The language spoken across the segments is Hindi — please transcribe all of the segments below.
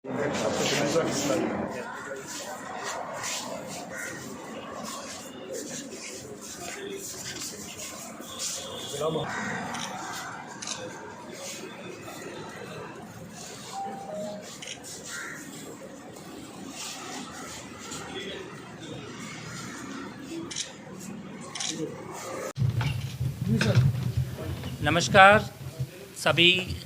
नमस्कार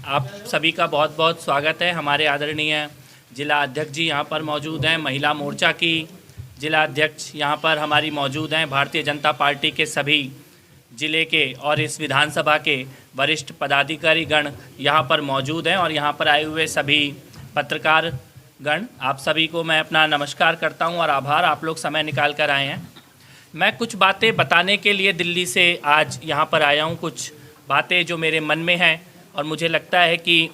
आप सभी का बहुत बहुत स्वागत है। हमारे आदरणीय जिला अध्यक्ष जी यहाँ पर मौजूद हैं। महिला मोर्चा की जिला अध्यक्ष यहाँ पर हमारी मौजूद हैं। भारतीय जनता पार्टी के सभी जिले के और इस विधानसभा के वरिष्ठ पदाधिकारी गण यहाँ पर मौजूद हैं और यहाँ पर आए हुए सभी पत्रकार गण, आप सभी को मैं अपना नमस्कार करता हूँ और आभार, आप लोग समय निकाल कर आए हैं। मैं कुछ बातें बताने के लिए दिल्ली से आज यहाँ पर आया हूँ, कुछ बातें जो मेरे मन में हैं और मुझे लगता है कि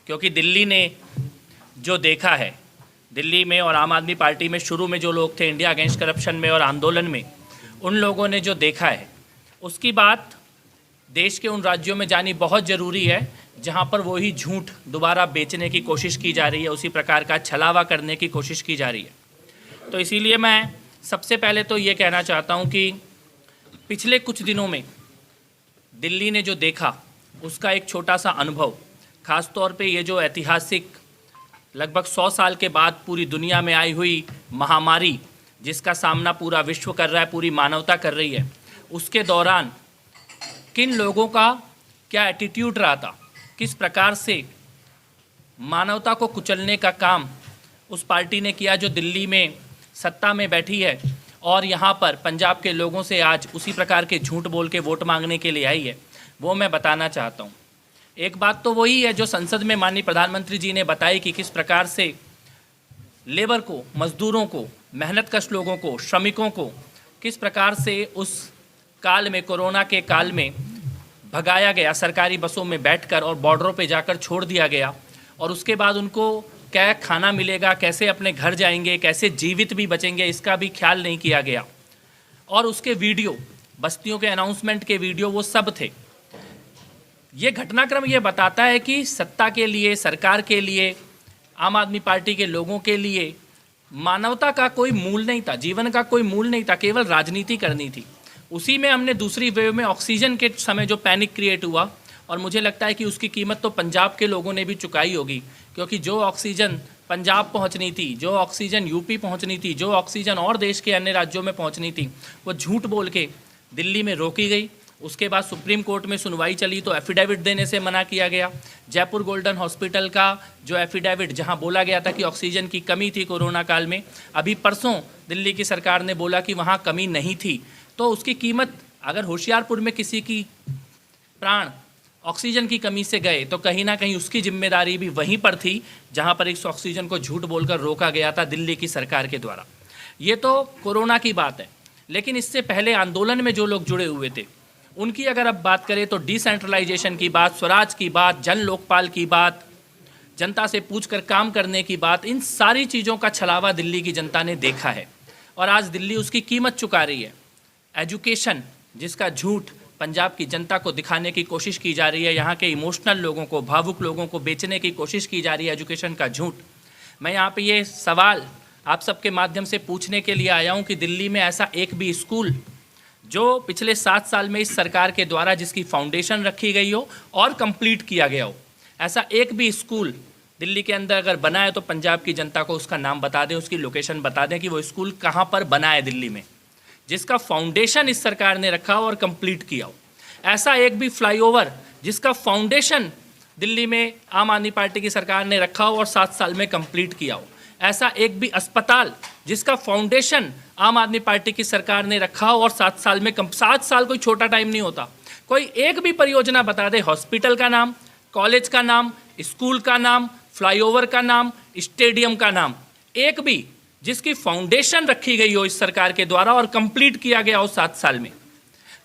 क्योंकि दिल्ली ने जो देखा है, दिल्ली में और आम आदमी पार्टी में शुरू में जो लोग थे इंडिया अगेंस्ट करप्शन में और आंदोलन में, उन लोगों ने जो देखा है उसकी बात देश के उन राज्यों में जानी बहुत ज़रूरी है जहाँ पर वही झूठ दोबारा बेचने की कोशिश की जा रही है, उसी प्रकार का छलावा करने की कोशिश की जा रही है। तो इसीलिए मैं सबसे पहले तो ये कहना चाहता हूँ कि पिछले कुछ दिनों में दिल्ली ने जो देखा उसका एक छोटा सा अनुभव, ख़ास तौर पे ये जो ऐतिहासिक लगभग 100 साल के बाद पूरी दुनिया में आई हुई महामारी जिसका सामना पूरा विश्व कर रहा है, पूरी मानवता कर रही है, उसके दौरान किन लोगों का क्या एटीट्यूड रहा था, किस प्रकार से मानवता को कुचलने का काम उस पार्टी ने किया जो दिल्ली में सत्ता में बैठी है और यहाँ पर पंजाब के लोगों से आज उसी प्रकार के झूठ बोल के वोट मांगने के लिए आई है, वो मैं बताना चाहता हूँ। एक बात तो वही है जो संसद में माननीय प्रधानमंत्री जी ने बताई कि किस प्रकार से लेबर को, मजदूरों को, मेहनतकश लोगों को, श्रमिकों को किस प्रकार से उस काल में, कोरोना के काल में भगाया गया, सरकारी बसों में बैठकर और बॉर्डरों पे जाकर छोड़ दिया गया और उसके बाद उनको क्या खाना मिलेगा, कैसे अपने घर जाएंगे, कैसे जीवित भी बचेंगे, इसका भी ख्याल नहीं किया गया। और उसके वीडियो, बस्तियों के अनाउंसमेंट के वीडियो वो सब थे। ये घटनाक्रम ये बताता है कि सत्ता के लिए, सरकार के लिए, आम आदमी पार्टी के लोगों के लिए मानवता का कोई मूल नहीं था, जीवन का कोई मूल नहीं था, केवल राजनीति करनी थी। उसी में हमने दूसरी वेव में ऑक्सीजन के समय जो पैनिक क्रिएट हुआ और मुझे लगता है कि उसकी कीमत तो पंजाब के लोगों ने भी चुकाई होगी, क्योंकि जो ऑक्सीजन पंजाब पहुंचनी थी, जो ऑक्सीजन यूपी पहुंचनी थी, जो ऑक्सीजन और देश के अन्य राज्यों में पहुंचनी थी, वो झूठ बोल के दिल्ली में रोकी गई। उसके बाद सुप्रीम कोर्ट में सुनवाई चली तो एफिडेविट देने से मना किया गया। जयपुर गोल्डन हॉस्पिटल का जो एफिडेविट, जहां बोला गया था कि ऑक्सीजन की कमी थी कोरोना काल में, अभी परसों दिल्ली की सरकार ने बोला कि वहां कमी नहीं थी। तो उसकी कीमत, अगर होशियारपुर में किसी की प्राण ऑक्सीजन की कमी से गए तो कहीं ना कहीं उसकी जिम्मेदारी भी वहीं पर थी जहां पर इस ऑक्सीजन को झूठ बोलकर रोका गया था दिल्ली की सरकार के द्वारा। ये तो कोरोना की बात है, लेकिन इससे पहले आंदोलन में जो लोग जुड़े हुए थे उनकी अगर अब बात करें तो डिसेंट्रलाइजेशन की बात, स्वराज की बात, जन लोकपाल की बात, जनता से पूछकर काम करने की बात, इन सारी चीज़ों का छलावा दिल्ली की जनता ने देखा है और आज दिल्ली उसकी कीमत चुका रही है। एजुकेशन, जिसका झूठ पंजाब की जनता को दिखाने की कोशिश की जा रही है, यहाँ के इमोशनल लोगों को, भावुक लोगों को बेचने की कोशिश की जा रही है, एजुकेशन का झूठ। मैं यहाँ पे ये सवाल आप सबके माध्यम से पूछने के लिए आया हूँ कि दिल्ली में ऐसा एक भी स्कूल जो पिछले 7 साल में इस सरकार के द्वारा जिसकी फाउंडेशन रखी गई हो और कंप्लीट किया गया हो, ऐसा एक भी स्कूल दिल्ली के अंदर अगर बना है तो पंजाब की जनता को उसका नाम बता दें, उसकी लोकेशन बता दें कि वो स्कूल कहाँ पर बना है दिल्ली में, जिसका फाउंडेशन इस सरकार ने रखा हो और कंप्लीट किया हो। ऐसा एक भी फ्लाईओवर जिसका फाउंडेशन दिल्ली में आम आदमी पार्टी की सरकार ने रखा हो और 7 साल में कंप्लीट किया हो। ऐसा एक भी अस्पताल जिसका फाउंडेशन आम आदमी पार्टी की सरकार ने रखा हो और 7 साल में 7 साल कोई छोटा टाइम नहीं होता। कोई एक भी परियोजना बता दे, हॉस्पिटल का नाम, कॉलेज का नाम, स्कूल का नाम, फ्लाईओवर का नाम, स्टेडियम का नाम, एक भी जिसकी फाउंडेशन रखी गई हो इस सरकार के द्वारा और कंप्लीट किया गया हो 7 साल में।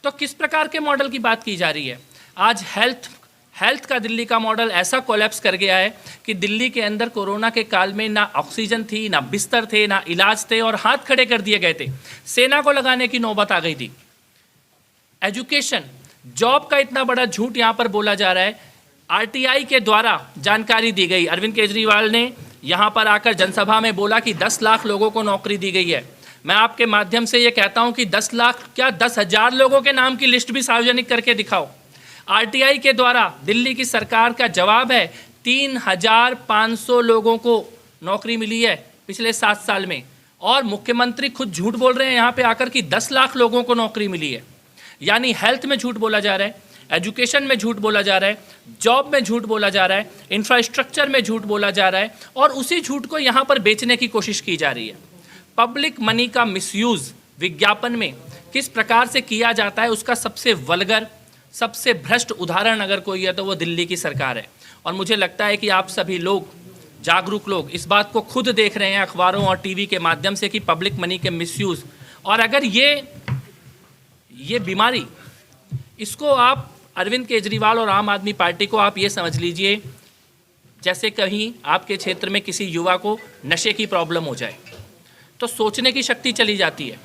तो किस प्रकार के मॉडल की बात की जा रही है? आज हेल्थ का दिल्ली का मॉडल ऐसा कोलैप्स कर गया है कि दिल्ली के अंदर कोरोना के काल में ना ऑक्सीजन थी, ना बिस्तर थे, ना इलाज थे और हाथ खड़े कर दिए गए थे। सेना को लगाने की नौबत आ गई थी। एजुकेशन, जॉब का इतना बड़ा झूठ यहाँ पर बोला जा रहा है। आरटीआई के द्वारा जानकारी दी गई, अरविंद केजरीवाल ने यहाँ पर आकर जनसभा में बोला कि 10 लाख लोगों को नौकरी दी गई है। मैं आपके माध्यम से ये कहता हूँ कि 10 लाख क्या 10,000 लोगों के नाम की लिस्ट भी सार्वजनिक करके दिखाओ। आरटीआई के द्वारा दिल्ली की सरकार का जवाब है 3,500 लोगों को नौकरी मिली है पिछले 7 साल में, और मुख्यमंत्री खुद झूठ बोल रहे हैं यहाँ पे आकर कि 10 लाख लोगों को नौकरी मिली है। यानी हेल्थ में झूठ बोला जा रहा है, एजुकेशन में झूठ बोला जा रहा है, जॉब में झूठ बोला जा रहा है, इंफ्रास्ट्रक्चर में झूठ बोला जा रहा है, और उसी झूठ को यहाँ पर बेचने की कोशिश की जा रही है। पब्लिक मनी का मिसयूज़ विज्ञापन में किस प्रकार से किया जाता है उसका सबसे वल्गर, सबसे भ्रष्ट उदाहरण अगर कोई है तो वो दिल्ली की सरकार है। और मुझे लगता है कि आप सभी लोग, जागरूक लोग, इस बात को खुद देख रहे हैं अखबारों और टीवी के माध्यम से कि पब्लिक मनी के मिसयूज़, और अगर ये बीमारी, इसको आप अरविंद केजरीवाल और आम आदमी पार्टी को आप ये समझ लीजिए जैसे कहीं आपके क्षेत्र में किसी युवा को नशे की प्रॉब्लम हो जाए तो सोचने की शक्ति चली जाती है,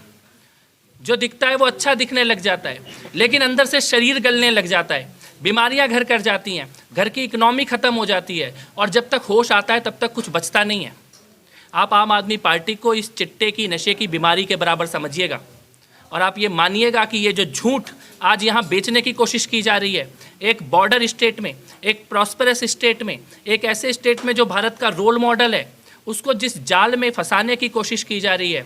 जो दिखता है वो अच्छा दिखने लग जाता है, लेकिन अंदर से शरीर गलने लग जाता है, बीमारियां घर कर जाती हैं, घर की इकोनॉमी ख़त्म हो जाती है, और जब तक होश आता है तब तक कुछ बचता नहीं है। आप आम आदमी पार्टी को इस चिट्टे की, नशे की बीमारी के बराबर समझिएगा, और आप ये मानिएगा कि ये जो झूठ आज यहाँ बेचने की कोशिश की जा रही है, एक बॉर्डर स्टेट में, एक प्रॉस्परस स्टेट में, एक ऐसे स्टेट में जो भारत का रोल मॉडल है, उसको जिस जाल में फंसाने की कोशिश की जा रही है,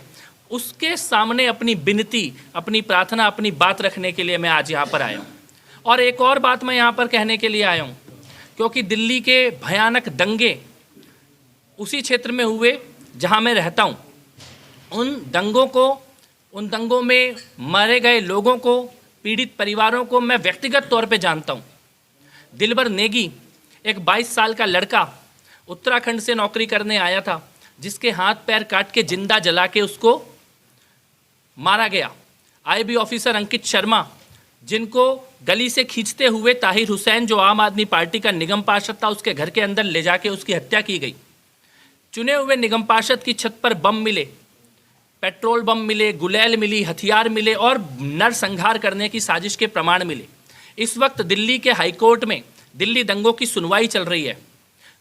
उसके सामने अपनी विनती, अपनी प्रार्थना, अपनी बात रखने के लिए मैं आज यहाँ पर आया हूँ। और एक और बात मैं यहाँ पर कहने के लिए आया हूँ, क्योंकि दिल्ली के भयानक दंगे उसी क्षेत्र में हुए जहाँ मैं रहता हूँ। उन दंगों में मारे गए लोगों को, पीड़ित परिवारों को मैं व्यक्तिगत तौर पे जानता हूँ। दिलबर नेगी, एक 22 साल का लड़का उत्तराखंड से नौकरी करने आया था, जिसके हाथ पैर काट के जिंदा जला के उसको मारा गया। आईबी ऑफिसर अंकित शर्मा, जिनको गली से खींचते हुए ताहिर हुसैन, जो आम आदमी पार्टी का निगम पार्षद था, उसके घर के अंदर ले जाके उसकी हत्या की गई। चुने हुए निगम पार्षद की छत पर बम मिले, पेट्रोल बम मिले, गुलेल मिली, हथियार मिले, और नरसंहार करने की साजिश के प्रमाण मिले। इस वक्त दिल्ली के हाईकोर्ट में दिल्ली दंगों की सुनवाई चल रही है।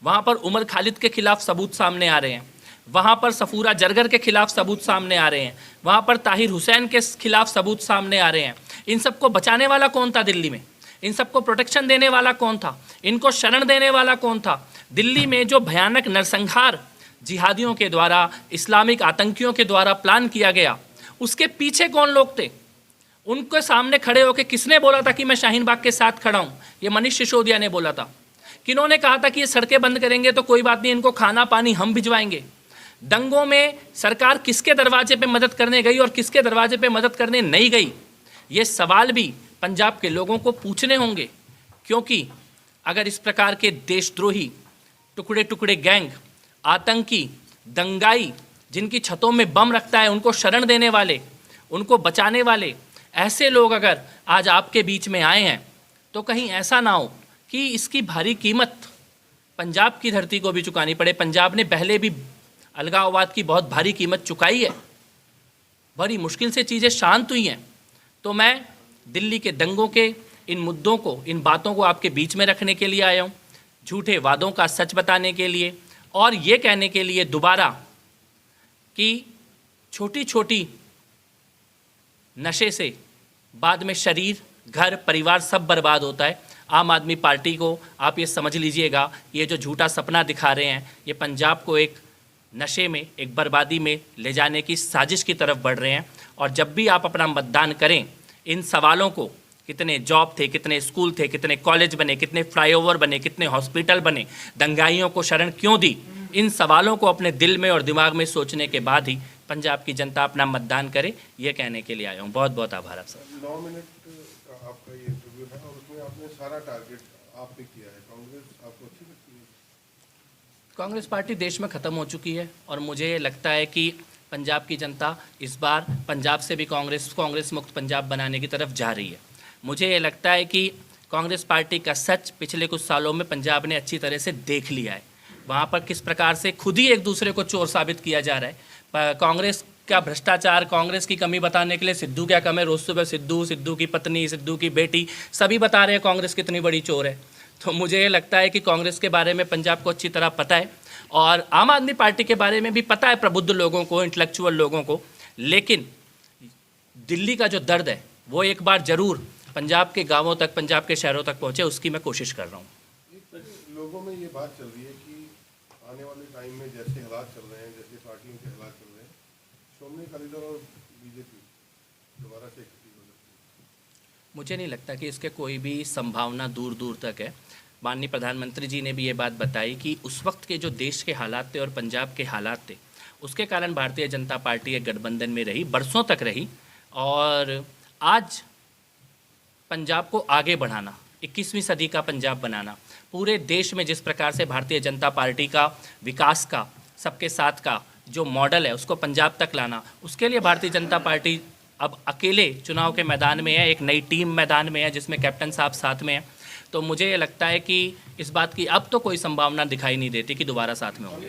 वहाँ पर उमर खालिद के खिलाफ सबूत सामने आ रहे हैं, वहाँ पर सफूरा जरगर के खिलाफ सबूत सामने आ रहे हैं, वहाँ पर ताहिर हुसैन के खिलाफ सबूत सामने आ रहे हैं। इन सबको बचाने वाला कौन था दिल्ली में? इन सबको प्रोटेक्शन देने वाला कौन था? इनको शरण देने वाला कौन था? दिल्ली में जो भयानक नरसंहार जिहादियों के द्वारा, इस्लामिक आतंकियों के द्वारा प्लान किया गया, उसके पीछे कौन लोग थे? उनके सामने खड़े होकर किसने बोला था कि मैं शाहीन बाग के साथ खड़ा हूँ? ये मनीष सिसोदिया ने बोला था। किन्होंने कहा था कि ये सड़कें बंद करेंगे तो कोई बात नहीं, इनको खाना पानी हम भिजवाएंगे? दंगों में सरकार किसके दरवाजे पे मदद करने गई और किसके दरवाजे पे मदद करने नहीं गई? ये सवाल भी पंजाब के लोगों को पूछने होंगे, क्योंकि अगर इस प्रकार के देशद्रोही, टुकड़े टुकड़े गैंग, आतंकी, दंगाई, जिनकी छतों में बम रखता है, उनको शरण देने वाले, उनको बचाने वाले ऐसे लोग अगर आज आपके बीच में आए हैं, तो कहीं ऐसा ना हो कि इसकी भारी कीमत पंजाब की धरती को भी चुकानी पड़े। पंजाब ने पहले भी अलगाववाद की बहुत भारी कीमत चुकाई है, बड़ी मुश्किल से चीज़ें शांत हुई हैं। तो मैं दिल्ली के दंगों के इन मुद्दों को, इन बातों को आपके बीच में रखने के लिए आया हूँ, झूठे वादों का सच बताने के लिए, और ये कहने के लिए दोबारा कि छोटी छोटी नशे से बाद में शरीर, घर, परिवार सब बर्बाद होता है। आम आदमी पार्टी को आप ये समझ लीजिएगा, ये जो झूठा सपना दिखा रहे हैं, ये पंजाब को एक नशे में, एक बर्बादी में ले जाने की साजिश की तरफ बढ़ रहे हैं। और जब भी आप अपना मतदान करें, इन सवालों को, कितने जॉब थे, कितने स्कूल थे, कितने कॉलेज बने, कितने फ्लाईओवर बने, कितने हॉस्पिटल बने, दंगाइयों को शरण क्यों दी, इन सवालों को अपने दिल में और दिमाग में सोचने के बाद ही पंजाब की जनता अपना मतदान करे, ये कहने के लिए आया हूँ। बहुत बहुत आभार आप सर। 9 मिनट का आपका ये इंटरव्यू है और उसमें आपने सारा टारगेट आपने किया है। कांग्रेस आपको अच्छी लगती है? कांग्रेस पार्टी देश में ख़त्म हो चुकी है, और मुझे लगता है कि पंजाब की जनता इस बार पंजाब से भी कांग्रेस मुक्त पंजाब बनाने की तरफ जा रही है। मुझे ये लगता है कि कांग्रेस पार्टी का सच पिछले कुछ सालों में पंजाब ने अच्छी तरह से देख लिया है। वहाँ पर किस प्रकार से खुद ही एक दूसरे को चोर साबित किया जा रहा है। कांग्रेस का भ्रष्टाचार, कांग्रेस की कमी बताने के लिए सिद्धू क्या कम है, रोज़ सुबह सिद्धू की पत्नी, सिद्धू की बेटी, सभी बता रहे हैं कांग्रेस कितनी बड़ी चोर है। तो मुझे ये लगता है कि कांग्रेस के बारे में पंजाब को अच्छी तरह पता है, और आम आदमी पार्टी के बारे में भी पता है प्रबुद्ध लोगों को, इंटेलेक्चुअल लोगों को, लेकिन दिल्ली का जो दर्द है वो एक बार ज़रूर पंजाब के गांवों तक, पंजाब के शहरों तक पहुँचे, उसकी मैं कोशिश कर रहा हूँ। लोगों में ये बात चल रही है कि आने वाले टाइम में जैसे हालात चल रहे हैं, जैसे पार्टियों के हालात चल रहे हैं, श्रोमणी अकाली दल और बीजेपी दोबारा से इकट्ठी हो सकती है। मुझे नहीं लगता कि इसके कोई भी संभावना दूर दूर तक है। माननीय प्रधानमंत्री जी ने भी ये बात बताई कि उस वक्त के जो देश के हालात थे और पंजाब के हालात थे, उसके कारण भारतीय जनता पार्टी एक गठबंधन में रही, बरसों तक रही। और आज पंजाब को आगे बढ़ाना, 21वीं सदी का पंजाब बनाना, पूरे देश में जिस प्रकार से भारतीय जनता पार्टी का विकास का, सबके साथ का जो मॉडल है उसको पंजाब तक लाना, उसके लिए भारतीय जनता पार्टी अब अकेले चुनाव के मैदान में है, एक नई टीम मैदान में है जिसमें कैप्टन साहब साथ में हैं। तो मुझे ये लगता है कि इस बात की अब तो कोई संभावना दिखाई नहीं देती कि दोबारा साथ में होंगे।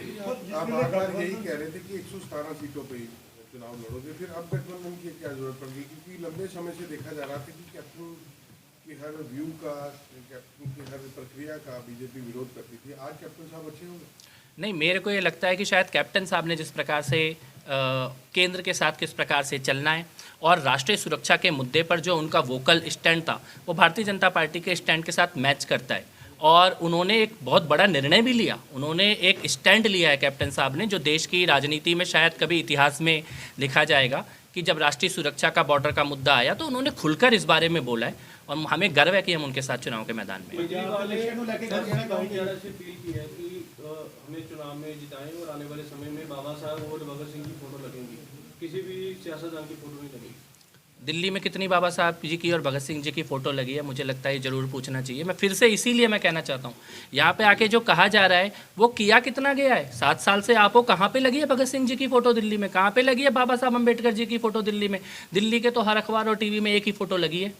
आप बार यही कह रहे थे कि 117 सीटों पे चुनाव लड़ोगे, फिर अब गठबंधन की क्या जरूरत पड़ गई? क्योंकि लंबे समय से देखा जा रहा था कि कैप्टन की हर व्यू का, कैप्टन की हर प्रक्रिया का बीजेपी विरोध करती थी। आज कैप्टन साहब अच्छे होंगे? नहीं, मेरे को ये लगता है कि शायद कैप्टन साहब ने जिस प्रकार से केंद्र के साथ किस प्रकार से चलना है और राष्ट्रीय सुरक्षा के मुद्दे पर जो उनका वोकल स्टैंड था वो भारतीय जनता पार्टी के स्टैंड के साथ मैच करता है। और उन्होंने एक बहुत बड़ा निर्णय भी लिया, उन्होंने एक स्टैंड लिया है कैप्टन साहब ने, जो देश की राजनीति में शायद कभी इतिहास में लिखा जाएगा कि जब राष्ट्रीय सुरक्षा का, बॉर्डर का मुद्दा आया तो उन्होंने खुलकर इस बारे में बोला है और हमें गर्व है कि हम उनके साथ चुनाव के मैदान में हैं। हमें चुनाव में जिताएं और आने वाले समय में बाबा साहब और भगत सिंह की फोटो लगेंगी, किसी भी सियासतदान की फोटो नहीं लगेगी। दिल्ली में कितनी बाबा साहब जी की और भगत सिंह जी की फ़ोटो लगी है, मुझे लगता है ये ज़रूर पूछना चाहिए। मैं फिर से इसीलिए मैं कहना चाहता हूँ, यहाँ पे आके जो कहा जा रहा है वो किया कितना गया है। 7 साल से आपको कहाँ पे लगी है भगत सिंह जी की फ़ोटो दिल्ली में? कहाँ पे लगी है बाबा साहब अम्बेडकर जी की फ़ोटो दिल्ली में? दिल्ली के तो हर अखबार और टीवी में एक ही फ़ोटो लगी है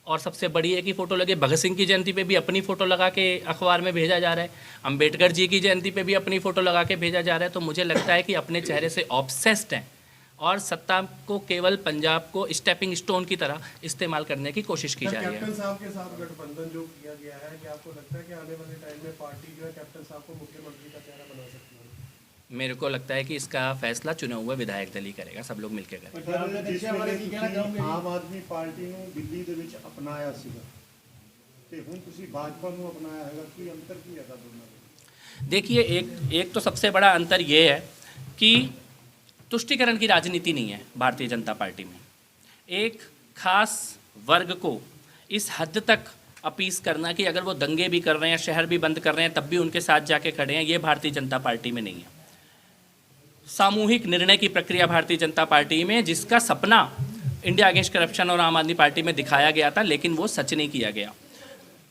और सबसे बड़ी एक ही फ़ोटो लगी। भगत सिंह की जयंती पे भी अपनी फ़ोटो लगा के अखबार में भेजा जा रहा है, अम्बेडकर जी की जयंती पे भी अपनी फ़ोटो लगा के भेजा जा रहा है। तो मुझे लगता है कि अपने चेहरे से ऑब्सेस्ड हैं और सत्ता को केवल पंजाब को स्टेपिंग स्टोन की तरह इस्तेमाल करने की कोशिश की जा रही है। कैप्टन साहब के साथ गठबंधन जो किया गया है, क्या आपको लगता है कि आने वाले टाइम में पार्टी जो है कैप्टन साहब को मुख्यमंत्री का चेहरा बना सकती है? मेरे को लगता है कि इसका फैसला चुने हुए विधायक दल ही करेगा, सब लोग मिलकर करेंगे। आम आदमी पार्टी ਨੂੰ ਦਿੱਲੀ ਦੇ ਵਿੱਚ ਅਪਣਾਇਆ ਸੀਗਾ ਤੇ ਹੁਣ ਤੁਸੀਂ भाजपा ਨੂੰ अपनाया है, कोई अंतर की है दोनों में? देखिए, एक तो सबसे बड़ा अंतर ये है कि तुष्टिकरण की राजनीति नहीं है भारतीय जनता पार्टी में। एक खास वर्ग को इस हद तक अपीस करना कि अगर वो दंगे भी कर रहे हैं, शहर भी बंद कर रहे हैं, तब भी उनके साथ जाके खड़े हैं, ये भारतीय जनता पार्टी में नहीं है। सामूहिक निर्णय की प्रक्रिया भारतीय जनता पार्टी में, जिसका सपना इंडिया अगेंस्ट करप्शन और आम आदमी पार्टी में दिखाया गया था, लेकिन वो सच नहीं किया गया।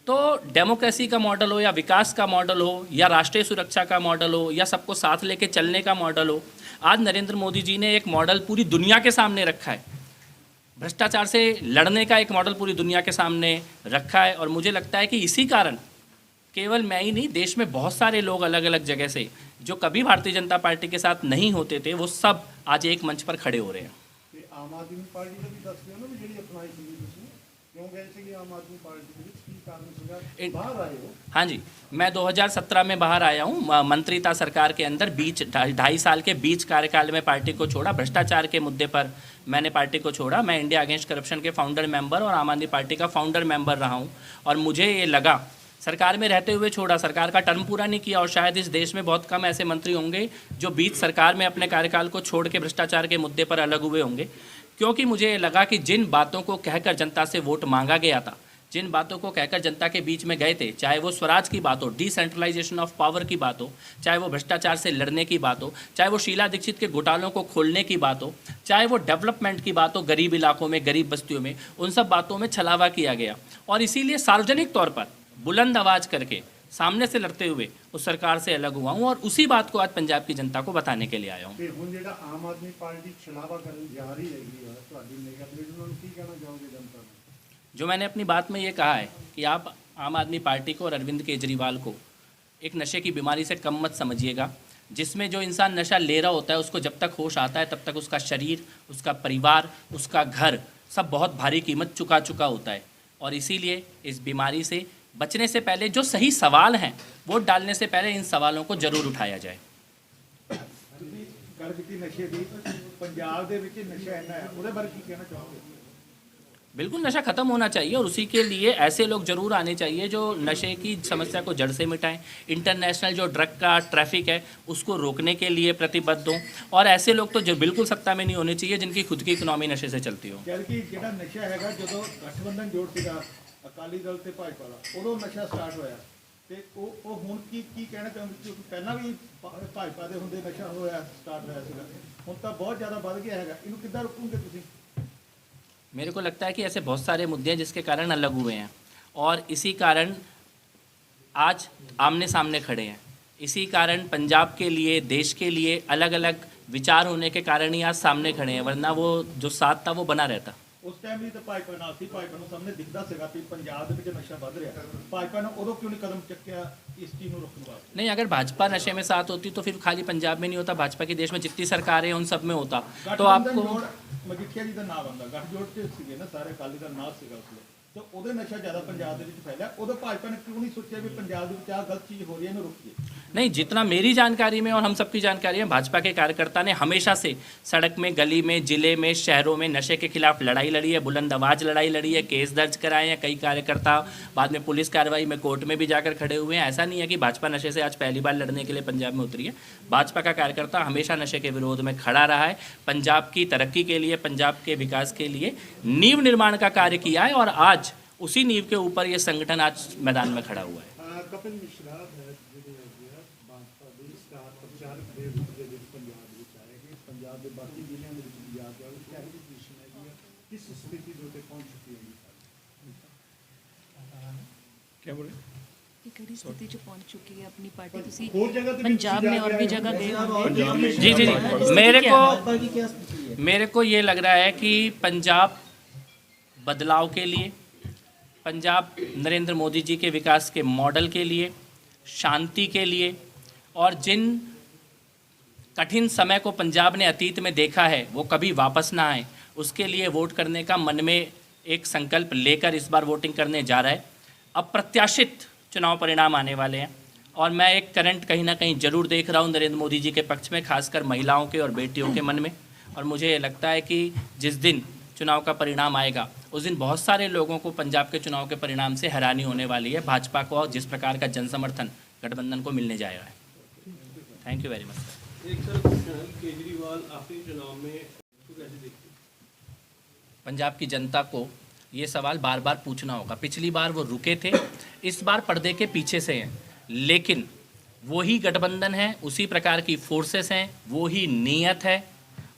तो डेमोक्रेसी का मॉडल हो या विकास का मॉडल हो या राष्ट्रीय सुरक्षा का मॉडल हो या सबको साथ लेके चलने का मॉडल हो, आज नरेंद्र मोदी जी ने एक मॉडल पूरी दुनिया के सामने रखा है। भ्रष्टाचार से लड़ने का एक मॉडल पूरी दुनिया के सामने रखा है। और मुझे लगता है कि इसी कारण केवल मैं ही नहीं, देश में बहुत सारे लोग अलग अलग जगह से जो कभी भारतीय जनता पार्टी के साथ नहीं होते थे, वो सब आज एक मंच पर खड़े हो रहे हैं। आम आदमी पार्टी का भी दस ना भी ਜਿਹੜੀ ਅਪਣਾਈ ਸੀ ਤੁਸੀਂ क्यों गए थे कि आम आदमी पार्टी के बीच की कारण से बाहर आए हो? हाँ जी, मैं 2017 में बाहर आया हूँ। मंत्री था सरकार के अंदर, बीच 2.5 साल के बीच कार्यकाल में पार्टी को छोड़ा। भ्रष्टाचार के मुद्दे पर मैंने पार्टी को छोड़ा। मैं इंडिया अगेंस्ट करप्शन के फाउंडर मेंबर और आम आदमी पार्टी का फाउंडर मेंबर रहा हूँ। और मुझे ये लगा, सरकार में रहते हुए छोड़ा, सरकार का टर्म पूरा नहीं किया। और शायद इस देश में बहुत कम ऐसे मंत्री होंगे जो बीच सरकार में अपने कार्यकाल को छोड़ के भ्रष्टाचार के मुद्दे पर अलग हुए होंगे। क्योंकि मुझे लगा कि जिन बातों को कहकर जनता से वोट मांगा गया था, जिन बातों को कहकर जनता के बीच में गए थे, चाहे वो स्वराज की बात हो, डिसेंट्रलाइजेशन ऑफ पावर की बात हो, चाहे वो भ्रष्टाचार से लड़ने की बात हो, चाहे वो शीला दीक्षित के घोटालों को खोलने की बात हो, चाहे वो डेवलपमेंट की बात हो, गरीब इलाकों में, गरीब बस्तियों में, उन सब बातों में छलावा किया गया। और इसीलिए सार्वजनिक तौर पर बुलंद आवाज़ करके सामने से लड़ते हुए उस सरकार से अलग हुआ हूँ और उसी बात को आज पंजाब की जनता को बताने के लिए आया हूँ। ਹੁਣ ਜਿਹੜਾ ਆਮ ਆਦਮੀ ਪਾਰਟੀ ਛਲਾਵਾ ਕਰਨ ਜਾ ਰਹੀ ਹੈਗੀ ਹੈ, ਤੁਹਾਡੀ ਨਿਗਾਹ ਦੇ ਵਿੱਚ ਉਹਨਾਂ ਨੂੰ ਕੀ ਕਹਿਣਾ ਚਾਹੋਗੇ जनता को? जो मैंने अपनी बात में ये कहा है कि आप आम आदमी पार्टी को और अरविंद केजरीवाल को एक नशे की बीमारी से कम मत समझिएगा, जिसमें जो इंसान नशा ले रहा होता है उसको जब तक होश आता है तब तक उसका शरीर, उसका परिवार, उसका घर सब बहुत भारी कीमत चुका होता है। और इसीलिए इस बीमारी से बचने से पहले जो सही सवाल हैं वोट डालने से पहले इन सवालों को जरूर उठाया जाए। ਤੁਸੀਂ ਗੱਲ ਕੀਤੀ ਨਸ਼ੇ ਦੀ, ਪੰਜਾਬ ਦੇ ਵਿੱਚ ਨਸ਼ਾ ਇੰਨਾ ਹੈ, ਉਹਦੇ ਬਾਰੇ ਕੀ ਕਹਿਣਾ ਚਾਹੋਗੇ? बिल्कुल नशा खत्म होना चाहिए और उसी के लिए ऐसे लोग जरूर आने चाहिए जो नशे की समस्या को जड़ से मिटाएं। इंटरनेशनल जो ड्रग का ट्रैफिक है उसको रोकने के लिए प्रतिबद्ध हों, और ऐसे लोग तो जो बिल्कुल सत्ता में नहीं होने चाहिए जिनकी खुद की इकोनॉमी नशे से चलती हो। ਕਿ ਜਿਹੜਾ ਨਸ਼ਾ ਹੈਗਾ, ਜਦੋਂ ਗਠਬੰਧਨ ਜੋੜ ਸੀਗਾ ਅਕਾਲੀ ਦਲ ਤੇ ਭਾਜਪਾ ਦਾ, ਉਦੋਂ ਨਸ਼ਾ ਸਟਾਰਟ ਹੋਇਆ ਤੇ ਉਹ ਹੁਣ ਕੀ ਕਹਿਣਾ ਚਾਹੁੰਦੇ? ਕਿਉਂਕਿ ਪਹਿਲਾਂ ਵੀ ਭਾਜਪਾ ਦੇ ਹੁੰਦੇ ਨਸ਼ਾ ਹੋਇਆ ਸਟਾਰਟ ਹੋਇਆ ਸੀਗਾ, ਹੁਣ ਤਾਂ ਬਹੁਤ ਜ਼ਿਆਦਾ ਵੱਧ ਗਿਆ ਹੈਗਾ, ਇਹਨੂੰ ਕਿੱਦਾਂ ਰੋਕੋਗੇ ਤੁਸੀਂ? मेरे को लगता है कि ऐसे बहुत सारे मुद्दे हैं जिसके कारण अलग हुए हैं, और इसी कारण आज आमने सामने खड़े हैं। इसी कारण पंजाब के लिए, देश के लिए अलग अलग विचार होने के कारण ही आज सामने खड़े हैं, वरना वो जो साथ था वो बना रहता। ਉਸ ਟਾਈਮ ਵੀ ਤਾਂ ਭਾਜਪਾ ਨਾਲ ਸੀ, ਭਾਜਪਾ ਨੂੰ ਸਾਹਮਣੇ ਦਿਖਦਾ ਸੀਗਾ ਕਿ ਪੰਜਾਬ ਦੇ ਵਿੱਚ ਨਸ਼ਾ ਵੱਧ ਰਿਹਾ, ਭਾਜਪਾ ਨੇ ਉਦੋਂ ਕਿਉਂ ਨਹੀਂ ਕਦਮ ਚੱਕਿਆ ਇਸ ਚੀਜ਼ ਨੂੰ ਰੋਕਣ ਵਾਸਤੇ? नहीं, अगर भाजपा नशे में साथ होती तो फिर खाली पंजाब में नहीं होता, भाजपा की देश में जितनी सरकारें हैं उन सब में होता। तो आपको ਮਜੀਠੀਆ ਜੀ ਦਾ ਨਾਮ ਆਉਂਦਾ, ਗੱਠਜੋੜ ਚ ਸੀਗੇ ਨਾ ਸਾਰੇ, ਅਕਾਲੀ ਦਾ ਨਾਮ ਸੀਗਾ ਉਸਲੇ, ਤੇ ਉਹਦੇ ਨਸ਼ਾ ਜ਼ਿਆਦਾ ਪੰਜਾਬ ਦੇ ਵਿੱਚ ਫੈਲਿਆ। ਉਦੋਂ ਭਾਜਪਾ ਨੇ ਕਿਉਂ ਨਹੀਂ ਸੋਚਿਆ ਵੀ ਪੰਜਾਬ ਦੇ ਵਿੱਚ ਆਹ ਗਲਤ ਚੀਜ਼ ਹੋ ਰਹੀ ਹੈ, ਇਹਨੂੰ ਰੋਕੀਏ? नहीं, जितना मेरी जानकारी में और हम सबकी जानकारी में, भाजपा के कार्यकर्ता ने हमेशा से सड़क में, गली में, ज़िले में, शहरों में नशे के खिलाफ लड़ाई लड़ी है, बुलंद आवाज़ लड़ाई लड़ी है, केस दर्ज कराए हैं। कई कार्यकर्ता बाद में पुलिस कार्रवाई में कोर्ट में भी जाकर खड़े हुए हैं। ऐसा नहीं है कि भाजपा नशे से आज पहली बार लड़ने के लिए पंजाब में उतरी है। भाजपा का कार्यकर्ता हमेशा नशे के विरोध में खड़ा रहा है, पंजाब की तरक्की के लिए, पंजाब के विकास के लिए नींव निर्माण का कार्य किया है, और आज उसी नींव के ऊपर ये संगठन आज मैदान में खड़ा हुआ है। ਕਪਿਲ ਮਿਸ਼ਰਾ ਜਿਹੜੇ ਹੈਗੇ ਆ ਭਾਜਪਾ ਦੇ ਸਟਾਰ ਪ੍ਰਚਾਰਕ ਦੇ ਰੂਪ ਦੇ ਵਿੱਚ ਪੰਜਾਬ ਵਿੱਚ ਆਏ ਕਿ ਪੰਜਾਬ ਦੇ ਬਾਕੀ ਜ਼ਿਲ੍ਹਿਆਂ ਦੇ ਵਿੱਚ ਵੀ ਜਾ ਕੇ ਆਉਂ ਕਿਹੋ ਜਿਹੀ ਪੋਜੀਸ਼ਨ ਹੈਗੀ ਆ, ਕਿਸ ਸਥਿਤੀ ਦੇ ਉੱਤੇ ਪਹੁੰਚ ਚੁੱਕੀ ਹੈਗੀ? क्या बोले? कड़ी स्थिति जो पहुंच चुकी है अपनी पार्टी, तुसी ਹੋਰ ਜਗ੍ਹਾ ਤੇ ਵੀ पंजाब में और भी जगह गए होंगे। जी जी जी, मेरे को ये लग रहा है कि पंजाब बदलाव के लिए, पंजाब नरेंद्र मोदी जी के विकास के मॉडल के लिए, शांति के लिए, और जिन कठिन समय को पंजाब ने अतीत में देखा है वो कभी वापस ना आए, उसके लिए वोट करने का मन में एक संकल्प लेकर इस बार वोटिंग करने जा रहा है। अप्रत्याशित चुनाव परिणाम आने वाले हैं, और मैं एक करंट कहीं ना कहीं ज़रूर देख रहा हूँ नरेंद्र मोदी जी के पक्ष में, खासकर महिलाओं के और बेटियों के मन में। और मुझे लगता है कि जिस दिन चुनाव का परिणाम आएगा उस दिन बहुत सारे लोगों को पंजाब के चुनाव के परिणाम से हैरानी होने वाली है, भाजपा को जिस प्रकार का जन समर्थन गठबंधन को मिलने जा रहा है। Thank you very much. एक सर क्वेश्चन है, केजरीवाल आखिरी चुनाव में तो कैसे देखते हैं? पंजाब की जनता को ये सवाल बार बार पूछना होगा। पिछली बार वो रुके थे, इस बार पर्दे के पीछे से हैं, लेकिन वही गठबंधन है, उसी प्रकार की फोर्सेस हैं, वही नीयत है,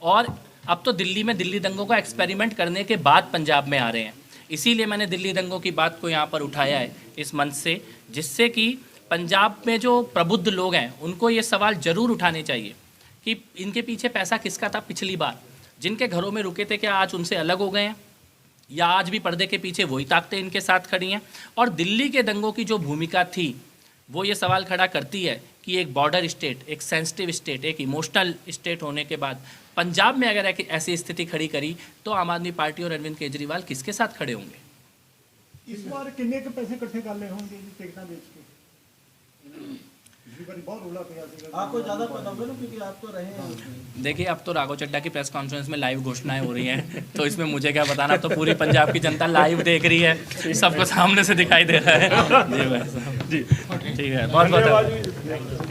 और अब तो दिल्ली में दिल्ली दंगों का एक्सपेरिमेंट करने के बाद पंजाब में आ रहे हैं। इसीलिए मैंने दिल्ली दंगों की बात को यहाँ पर उठाया है इस मंच से, जिससे कि पंजाब में जो प्रबुद्ध लोग हैं उनको ये सवाल ज़रूर उठाने चाहिए कि इनके पीछे पैसा किसका था पिछली बार। जिनके घरों में रुके थे क्या आज उनसे अलग हो गए हैं, या आज भी पर्दे के पीछे वही ताकतें इनके साथ खड़ी हैं? और दिल्ली के दंगों की जो भूमिका थी वो ये सवाल खड़ा करती है कि एक बॉर्डर स्टेट, एक सेंसिटिव स्टेट, एक इमोशनल स्टेट होने के बाद पंजाब में अगर ऐसी स्थिति खड़ी करी तो आम आदमी पार्टी और अरविंद केजरीवाल किसके साथ खड़े होंगे? ਇਸ ਵਾਰ ਕਿੰਨੇ ਕੁ ਪੈਸੇ ਇਕੱਠੇ ਕਰ ਲਏ ਹੋਣਗੇ ਜੀ ਟਿਕਟਾਂ ਵੇਚ ਕੇ? इसी बार बहुत रोला पिया सीगा। आपको ज़्यादा पता होगा ना क्योंकि आप तो रहे हैं उसमें। देखिए, अब तो राघव चड्ढा की प्रेस कॉन्फ्रेंस में लाइव घोषणाएं हो रही हैं, तो इसमें मुझे क्या बताना, तो पूरी पंजाब की जनता लाइव देख रही है, सबको सामने से दिखाई दे रहा है। जी भाई साहब, जी ठीक है, बहुत बहुत